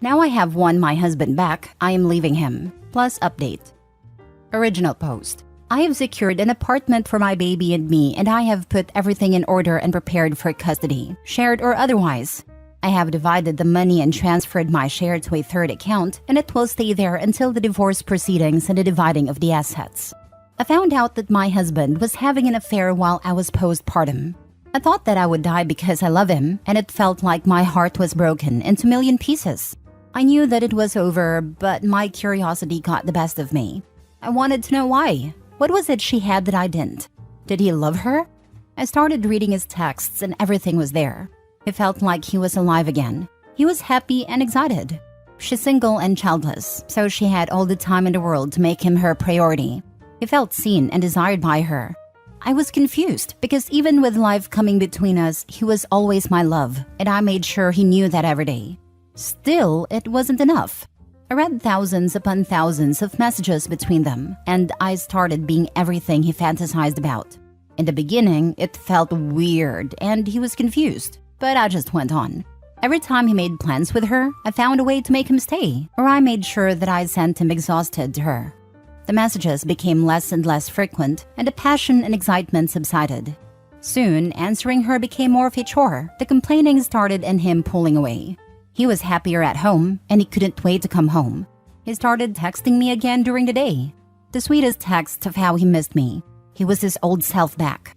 Now I have won my husband back, I am leaving him. Plus update. Original post. I have secured an apartment for my baby and me, and I have put everything in order and prepared for custody, shared or otherwise. I have divided the money and transferred my share to a third account, and it will stay there until the divorce proceedings and the dividing of the assets. I found out that my husband was having an affair while I was postpartum. I thought that I would die because I love him, and it felt like my heart was broken into a million pieces. I knew that it was over, but my curiosity got the best of me. I wanted to know why. What was it she had that I didn't? Did he love her? I started reading his texts and everything was there. It felt like he was alive again. He was happy and excited. She's single and childless, so she had all the time in the world to make him her priority. He felt seen and desired by her. I was confused because even with life coming between us, he was always my love, and I made sure he knew that every day. Still, it wasn't enough. I read thousands upon thousands of messages between them, and I started being everything he fantasized about. In the beginning, it felt weird, and he was confused, but I just went on. Every time he made plans with her, I found a way to make him stay, or I made sure that I sent him exhausted to her. The messages became less and less frequent, and the passion and excitement subsided. Soon, answering her became more of a chore. The complaining started and him pulling away. He was happier at home, and he couldn't wait to come home. He started texting me again during the day. The sweetest text of how he missed me. He was his old self back.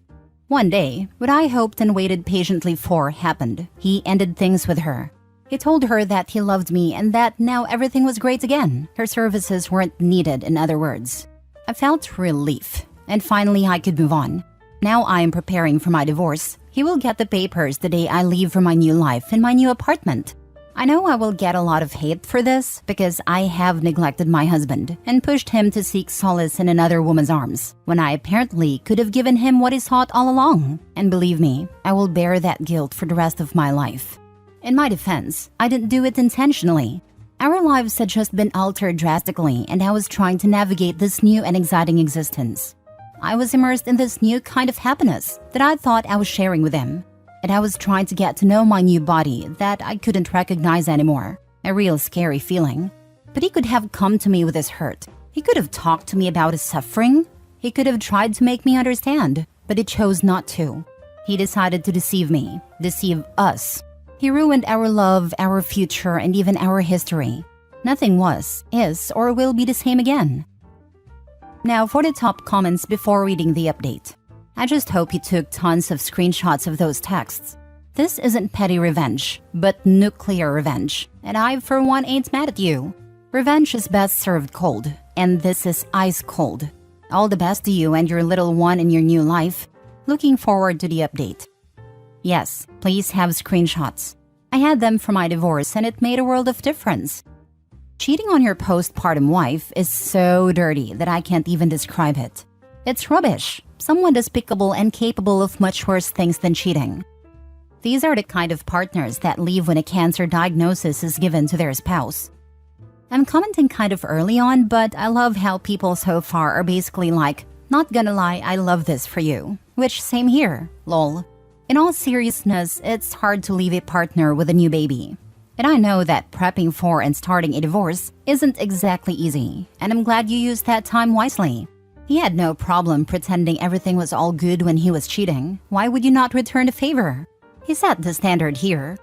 One day, what I hoped and waited patiently for happened. He ended things with her. He told her that he loved me and that now everything was great again. Her services weren't needed, in other words. I felt relief, and finally I could move on. Now I am preparing for my divorce. He will get the papers the day I leave for my new life in my new apartment. I know I will get a lot of hate for this because I have neglected my husband and pushed him to seek solace in another woman's arms when I apparently could have given him what he sought all along. And believe me, I will bear that guilt for the rest of my life. In my defense, I didn't do it intentionally. Our lives had just been altered drastically, and I was trying to navigate this new and exciting existence. I was immersed in this new kind of happiness that I thought I was sharing with him. And I was trying to get to know my new body that I couldn't recognize anymore. A real scary feeling. But he could have come to me with his hurt. He could have talked to me about his suffering. He could have tried to make me understand, but he chose not to. He decided to deceive me, deceive us. He ruined our love, our future, and even our history. Nothing was, is, or will be the same again. Now for the top comments before reading the update. I just hope you took tons of screenshots of those texts. This isn't petty revenge, but nuclear revenge. And I, for one, ain't mad at you. Revenge is best served cold, and this is ice cold. All the best to you and your little one in your new life. Looking forward to the update. Yes, please have screenshots. I had them for my divorce and it made a world of difference. Cheating on your postpartum wife is so dirty that I can't even describe it. It's rubbish. Someone despicable and capable of much worse things than cheating. These are the kind of partners that leave when a cancer diagnosis is given to their spouse. I'm commenting kind of early on, but I love how people so far are basically like, not gonna lie, I love this for you. Which, same here, lol. In all seriousness, it's hard to leave a partner with a new baby. And I know that prepping for and starting a divorce isn't exactly easy, and I'm glad you used that time wisely. He had no problem pretending everything was all good when he was cheating. Why would you not return the favor? He set the standard here.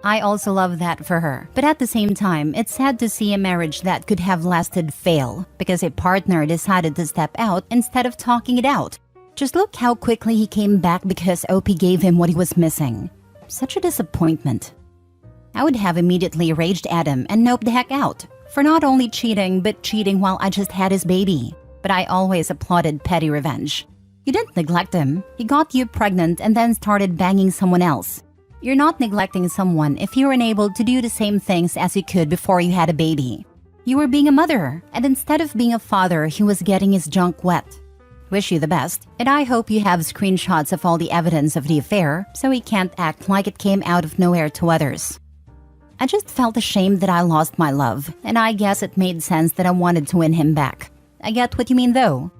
I also love that for her, but at the same time, it's sad to see a marriage that could have lasted fail because a partner decided to step out instead of talking it out. Just look how quickly he came back because OP gave him what he was missing. Such a disappointment. I would have immediately raged at him and noped the heck out for not only cheating, but cheating while I just had his baby. But I always applauded petty revenge. You didn't neglect him. He got you pregnant and then started banging someone else. You're not neglecting someone if you're unable to do the same things as you could before you had a baby. You were being a mother, and instead of being a father, he was getting his junk wet. Wish you the best, and I hope you have screenshots of all the evidence of the affair so he can't act like it came out of nowhere to others. I just felt ashamed that I lost my love, and I guess it made sense that I wanted to win him back. I get what you mean though.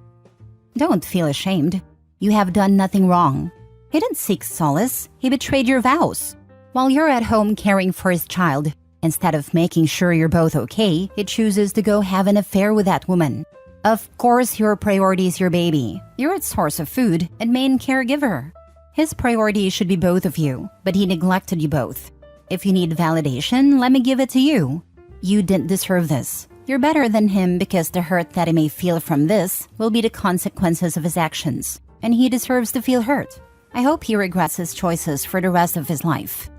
Don't feel ashamed. You have done nothing wrong. He didn't seek solace. He betrayed your vows. While you're at home caring for his child, Instead of making sure you're both okay, he chooses to go have an affair with that woman. Of course, your priority is your baby. You're its source of food and main caregiver. His priority should be both of you, but he neglected you both. If you need validation, let me give it to you. You didn't deserve this. You're better than him because the hurt that he may feel from this will be the consequences of his actions, and he deserves to feel hurt. I hope he regrets his choices for the rest of his life.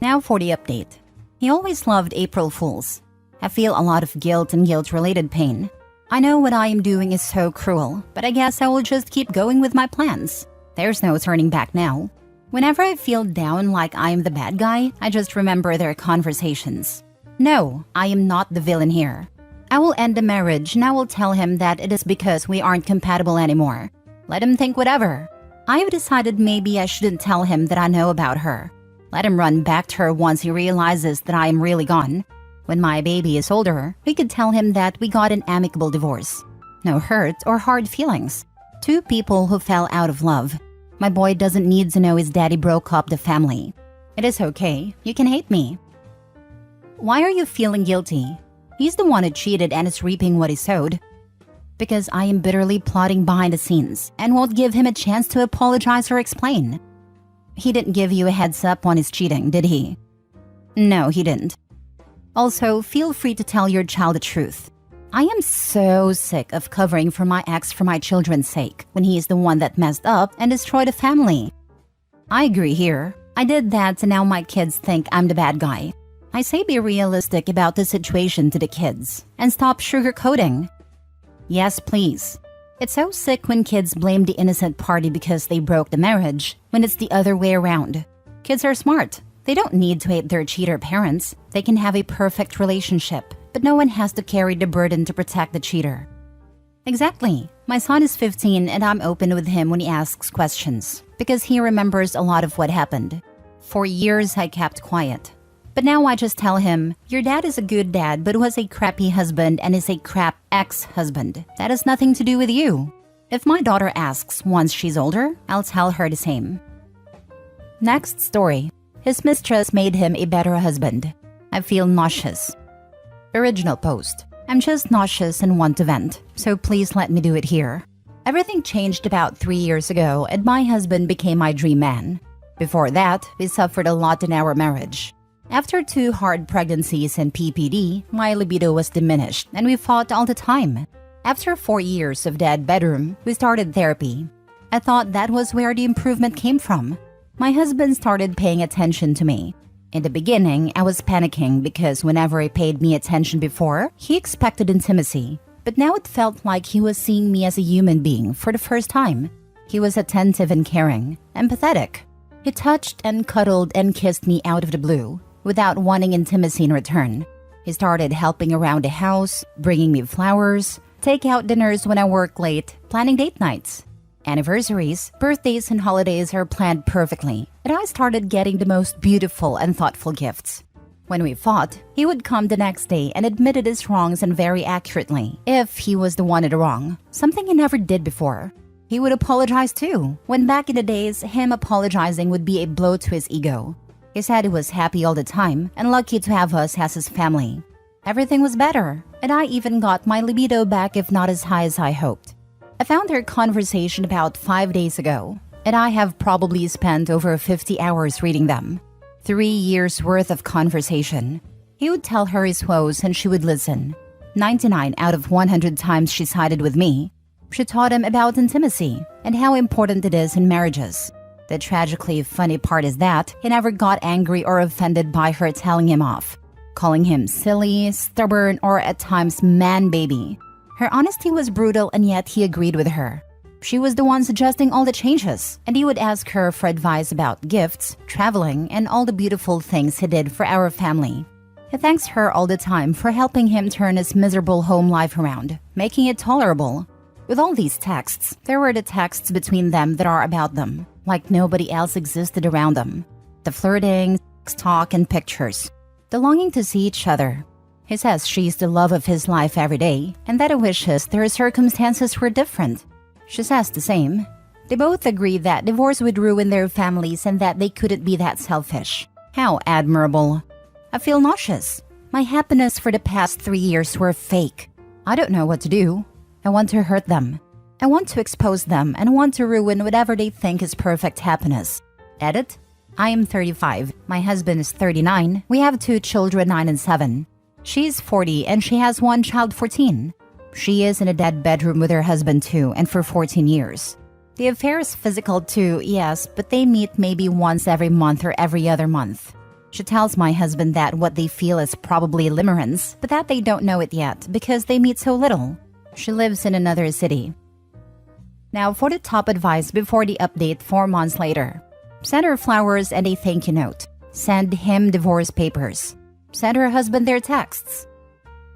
Now for the update. He always loved April Fools. I feel a lot of guilt and guilt-related pain. I know what I am doing is so cruel, but I guess I will just keep going with my plans. There's no turning back now. Whenever I feel down like I am the bad guy, I just remember their conversations. No, I am not the villain here. I will end the marriage and I will tell him that it is because we aren't compatible anymore. Let him think whatever. I have decided maybe I shouldn't tell him that I know about her. Let him run back to her once he realizes that I am really gone. When my baby is older, we could tell him that we got an amicable divorce. No hurt or hard feelings. Two people who fell out of love. My boy doesn't need to know his daddy broke up the family. It is okay. You can hate me. Why are you feeling guilty? He's the one who cheated and is reaping what he sowed. Because I am bitterly plotting behind the scenes and won't give him a chance to apologize or explain. He didn't give you a heads up on his cheating, did he? No, he didn't. Also, feel free to tell your child the truth. I am so sick of covering for my ex for my children's sake when he is the one that messed up and destroyed a family. I agree here. I did that and now my kids think I'm the bad guy. I say be realistic about the situation to the kids and stop sugarcoating. Yes, please. It's so sick when kids blame the innocent party because they broke the marriage when it's the other way around. Kids are smart. They don't need to hate their cheater parents. They can have a perfect relationship, but no one has to carry the burden to protect the cheater. Exactly. My son is 15 and I'm open with him when he asks questions because he remembers a lot of what happened. For years, I kept quiet. But now I just tell him, your dad is a good dad but was a crappy husband and is a crap ex-husband. That has nothing to do with you. If my daughter asks once she's older, I'll tell her the same. Next story. His mistress made him a better husband. I feel nauseous. Original post. I'm just nauseous and want to vent, so please let me do it here. Everything changed about 3 years ago and my husband became my dream man. Before that, we suffered a lot in our marriage. After 2 hard pregnancies and PPD, my libido was diminished and we fought all the time. After 4 years of dead bedroom, we started therapy. I thought that was where the improvement came from. My husband started paying attention to me. In the beginning, I was panicking because whenever he paid me attention before, he expected intimacy. But now it felt like he was seeing me as a human being for the first time. He was attentive and caring, empathetic. He touched and cuddled and kissed me out of the blue, without wanting intimacy in return. He started helping around the house, bringing me flowers, take out dinners when I work late, planning date nights. Anniversaries, birthdays, and holidays are planned perfectly, and I started getting the most beautiful and thoughtful gifts. When we fought, he would come the next day and admitted his wrongs and very accurately, if he was the one in the wrong, something he never did before. He would apologize too, when back in the days, him apologizing would be a blow to his ego. He said he was happy all the time and lucky to have us as his family. Everything was better, and I even got my libido back if not as high as I hoped. I found their conversation about 5 days ago, and I have probably spent over 50 hours reading them. 3 years worth of conversation. He would tell her his woes and she would listen. 99 out of 100 times she sided with me. She taught him about intimacy and how important it is in marriages. The tragically funny part is that he never got angry or offended by her telling him off, calling him silly, stubborn, or at times man-baby. Her honesty was brutal and yet he agreed with her. She was the one suggesting all the changes, and he would ask her for advice about gifts, traveling, and all the beautiful things he did for our family. He thanks her all the time for helping him turn his miserable home life around, making it tolerable. With all these texts, there were the texts between them that are about them, like nobody else existed around them. The flirting, talk, and pictures. The longing to see each other. He says she's the love of his life every day, and that he wishes their circumstances were different. She says the same. They both agree that divorce would ruin their families and that they couldn't be that selfish. How admirable. I feel nauseous. My happiness for the past 3 years were fake. I don't know what to do. I want to hurt them. I want to expose them and want to ruin whatever they think is perfect happiness. Edit. I am 35. My husband is 39. We have 2 children, 9 and 7. She's 40 and she has 1 child, 14. She is in a dead bedroom with her husband too, and for 14 years. The affair is physical too, yes, but they meet maybe once every month or every other month. She tells my husband that what they feel is probably limerence, but that they don't know it yet because they meet so little. She lives in another city. Now for the top advice before the update 4 months later. Send her flowers and a thank you note. Send him divorce papers. Send her husband their texts.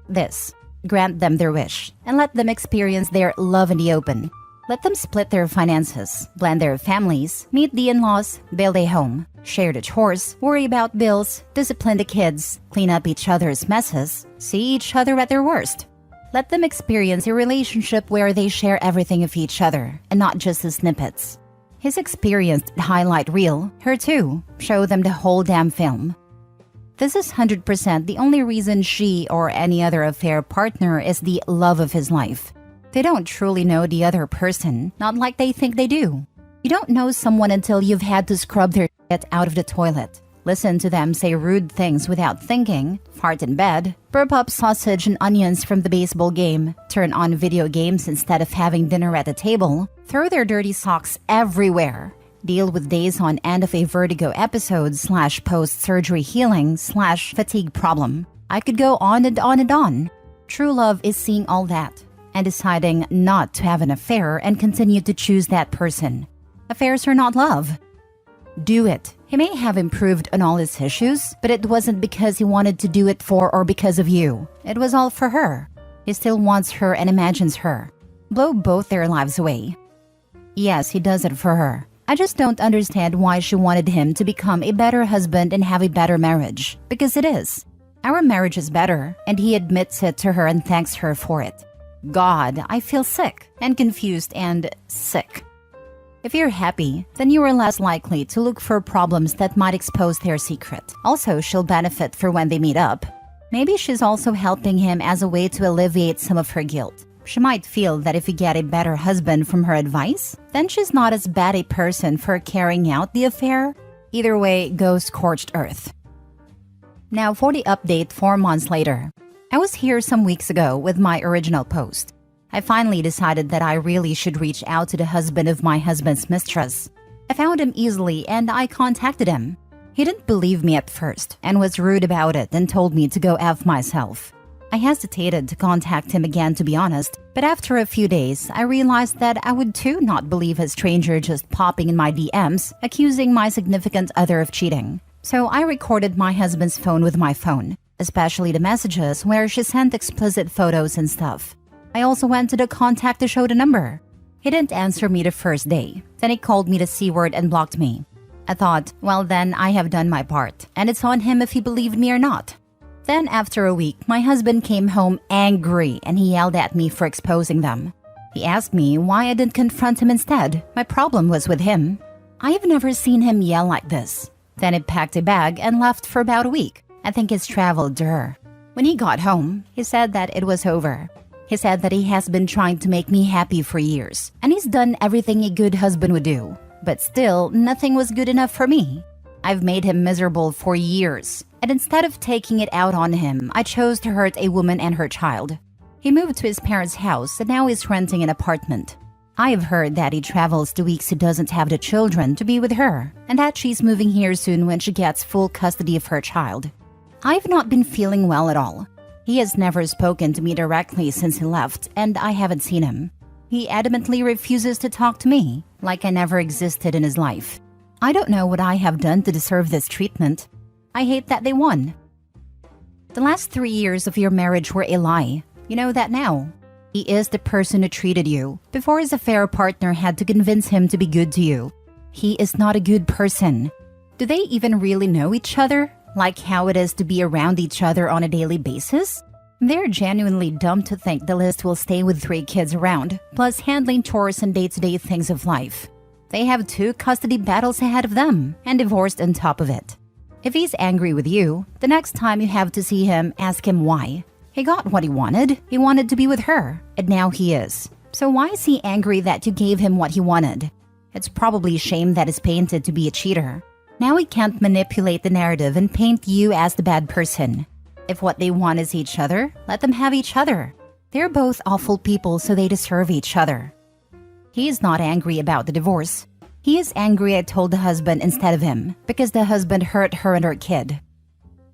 This. Grant them their wish and let them experience their love in the open. Let them split their finances, blend their families, meet the in-laws, build a home, share the chores, worry about bills, discipline the kids, clean up each other's messes, see each other at their worst. Let them experience a relationship where they share everything of each other and not just the snippets. His experienced highlight reel, her too, show them the whole damn film. This is 100% the only reason she or any other affair partner is the love of his life. They don't truly know the other person, not like they think they do. You don't know someone until you've had to scrub their shit out of the toilet, listen to them say rude things without thinking, fart in bed, burp up sausage and onions from the baseball game, turn on video games instead of having dinner at the table, throw their dirty socks everywhere, deal with days on end of a vertigo episode / post-surgery healing / fatigue problem. I could go on and on and on. True love is seeing all that and deciding not to have an affair and continue to choose that person. Affairs are not love. Do it. He may have improved on all his issues, but it wasn't because he wanted to do it for or because of you. It was all for her. He still wants her and imagines her. Blow both their lives away. Yes, he does it for her. I just don't understand why she wanted him to become a better husband and have a better marriage. Because it is. Our marriage is better, and he admits it to her and thanks her for it. God, I feel sick and confused and sick. If you're happy, then you are less likely to look for problems that might expose their secret. Also, she'll benefit for when they meet up. Maybe she's also helping him as a way to alleviate some of her guilt. She might feel that if you get a better husband from her advice, then she's not as bad a person for carrying out the affair. Either way, go scorched earth. Now for the update 4 months later. I was here some weeks ago with my original post. I finally decided that I really should reach out to the husband of my husband's mistress. I found him easily and I contacted him. He didn't believe me at first and was rude about it and told me to go F myself. I hesitated to contact him again, to be honest, but after a few days, I realized that I would too not believe a stranger just popping in my DMs, accusing my significant other of cheating. So I recorded my husband's phone with my phone, especially the messages where she sent explicit photos and stuff. I also went to the contact to show the number. He didn't answer me the first day. Then he called me the C word and blocked me. I thought, well then I have done my part, and it's on him if he believed me or not. Then after a week, my husband came home angry and he yelled at me for exposing them. He asked me why I didn't confront him instead. My problem was with him. I've never seen him yell like this. Then he packed a bag and left for about a week. I think he's traveled to her. When he got home, he said that it was over. He said that he has been trying to make me happy for years, and he's done everything a good husband would do. But still, nothing was good enough for me. I've made him miserable for years, and instead of taking it out on him, I chose to hurt a woman and her child. He moved to his parents' house and now is renting an apartment. I've heard that he travels the weeks he doesn't have the children to be with her, and that she's moving here soon when she gets full custody of her child. I've not been feeling well at all. He has never spoken to me directly since he left, and I haven't seen him. He adamantly refuses to talk to me, like I never existed in his life. I don't know what I have done to deserve this treatment. I hate that they won. The last 3 years of your marriage were a lie. You know that now. He is the person who treated you before his affair partner had to convince him to be good to you. He is not a good person. Do they even really know each other? Like how it is to be around each other on a daily basis? They're genuinely dumb to think the list will stay with 3 kids around, plus handling chores and day-to-day things of life. They have 2 custody battles ahead of them, and divorced on top of it. If he's angry with you, the next time you have to see him, ask him why. He got what he wanted. He wanted to be with her, and now he is. So why is he angry that you gave him what he wanted? It's probably shame that is painted to be a cheater. Now he can't manipulate the narrative and paint you as the bad person. If what they want is each other, let them have each other. They're both awful people, so they deserve each other. He is not angry about the divorce. He is angry I told the husband instead of him, because the husband hurt her and her kid.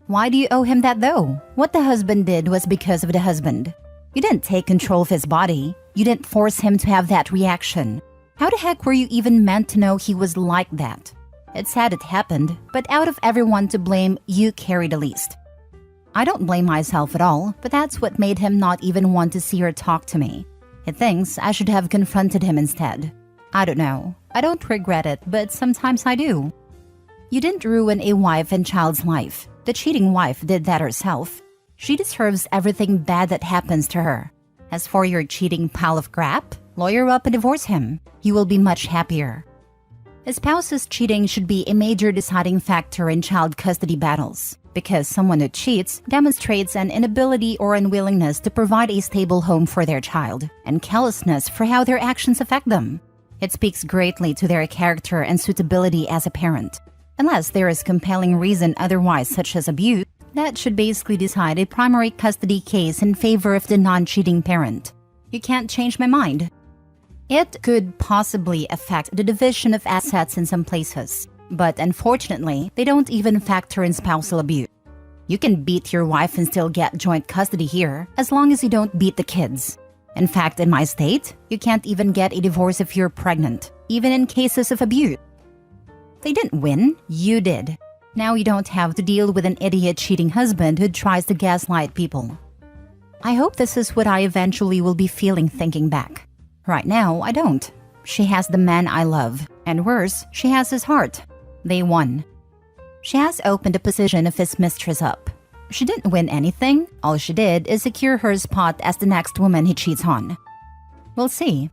Why do you owe him that though? What the husband did was because of the husband. You didn't take control of his body. You didn't force him to have that reaction. How the heck were you even meant to know he was like that? It's sad it happened, but out of everyone to blame, you carry the least. I don't blame myself at all, but that's what made him not even want to see or talk to me. He thinks I should have confronted him instead. I don't know. I don't regret it, but sometimes I do. You didn't ruin a wife and child's life. The cheating wife did that herself. She deserves everything bad that happens to her. As for your cheating pile of crap, lawyer up and divorce him. You will be much happier. A spouse's cheating should be a major deciding factor in child custody battles, because someone who cheats demonstrates an inability or unwillingness to provide a stable home for their child, and callousness for how their actions affect them. It speaks greatly to their character and suitability as a parent. Unless there is compelling reason otherwise, such as abuse, that should basically decide a primary custody case in favor of the non-cheating parent. You can't change my mind. It could possibly affect the division of assets in some places, but unfortunately, they don't even factor in spousal abuse. You can beat your wife and still get joint custody here, as long as you don't beat the kids. In fact, in my state, you can't even get a divorce if you're pregnant, even in cases of abuse. They didn't win, you did. Now you don't have to deal with an idiot cheating husband who tries to gaslight people. I hope this is what I eventually will be feeling thinking back. Right now, I don't. She has the man I love, and worse, she has his heart. They won. She has opened the position of his mistress up. She didn't win anything. All she did is secure her spot as the next woman he cheats on. We'll see.